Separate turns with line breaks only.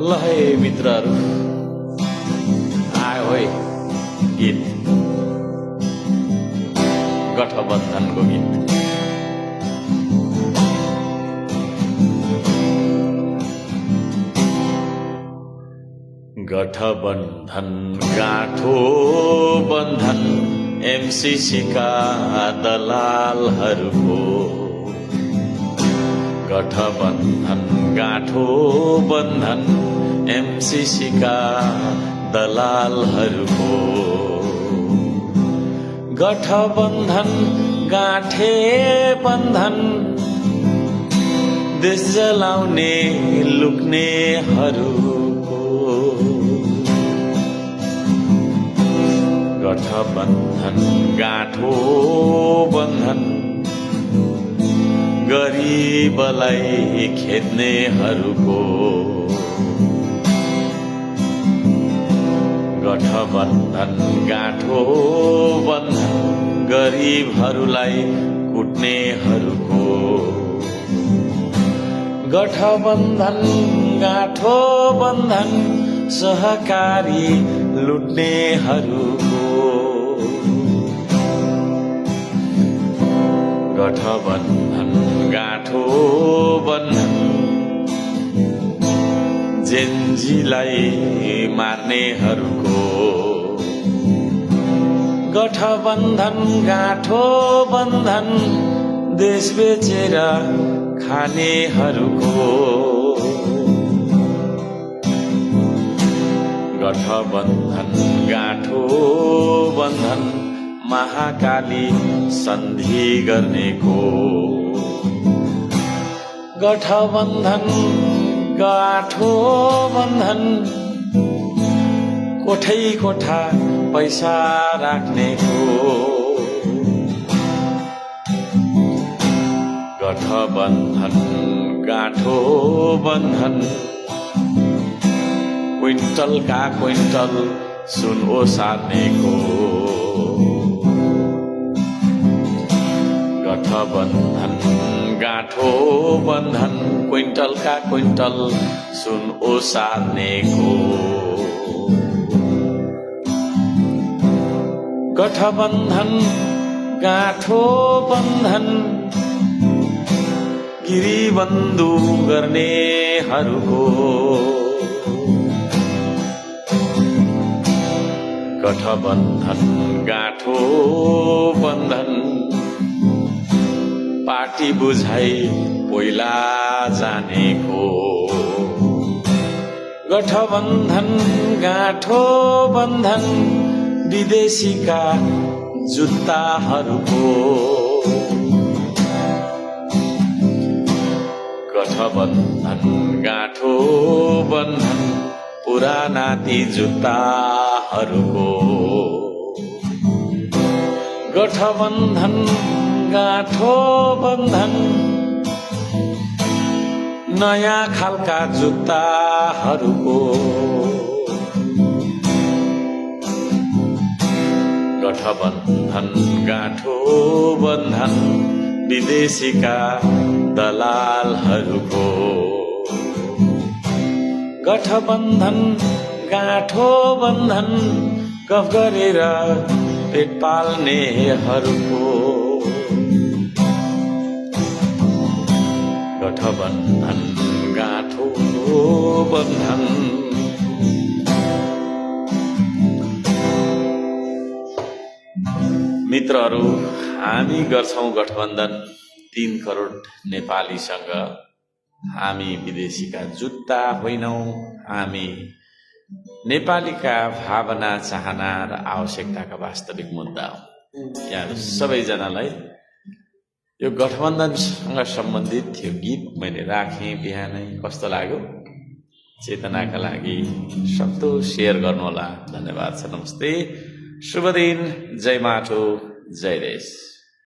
ल है मित्रहरू, आयो है गीत, गठबन्धनको गीत। गठबन्धन गाँठो बन्धन एमसीसी का दलालहरूको, गठबन्धन गाँठो बन्धन एमसीसी का दलालहरूको, गठबन्धन गाँठे बन्धन देश जलाउने लुक्नेहरूको, गठबन्धन गाँठो बन्धन गरीबलाई खेद्नेहरूको, गठबन्धन गाँठो बन्धन गरीबहरूलाई कुट्नेहरूको, गठबन्धन गाँठो बन्धन सहकारी लुट्नेहरूको, गठबन्धन गाँठो बन्धन जेन्जीलाई मार्नेहरूको, गठबन्धन गाँठो बन्धन देश बेचेर खानेहरूको, गठबन्धन गाँठो बन्धन महाकाली सन्धि गर्नेको, गठबन्धन गाँठो बन्धन कोठै कोठा पैसा राख्नेको, गठबन्धन गाँठो बन्धन क्विन्टलका क्विन्टल सुन ओसार्नेको, गठबन्धन गाँठो बन्धन क्विन्टलका क्विन्टल सुन ओसार्नेको, गठबन्धन गाँठो बन्धन गिरीबन्धु गर्नेहरूको, गठबन्धन गाँठो बन्धन पार्टी बुझाइ पहिला जानेको, गठबन्धन गाँठो बन्धन विदेशीका जुत्ताहरूको, गठबन्धन गाँठो बन्धन पुराना ती जुत्ताहरूको, गठबन्धन गाँठो बन्धन नयाँ खालका जुत्ताहरूको, गठबन्धन गाँठो बन्धन विदेशीका दलालहरूको, गठबन्धन गाँठो बन्धन गफ गरेर पेट पाल्नेहरूको, गठबन्धन गाँठो बन्धन। मित्रहरू, हामी गर्छौं गठबन्धन 3 करोड नेपालीसँग। हामी विदेशीका जुत्ता होइनौं, हामी नेपालीका भावना, चाहना र आवश्यकताका वास्तविक मुद्दा हौं। यहाँ सबैजनालाई यो गठबन्धनसँग सम्बन्धित यो गीत मैले राखेँ बिहानै। कस्तो लाग्यो? चेतनाका लागि सक्दो शेयर गर्नुहोला। धन्यवाद छ। नमस्ते, शुभ दिन, जय माटो, जय देश।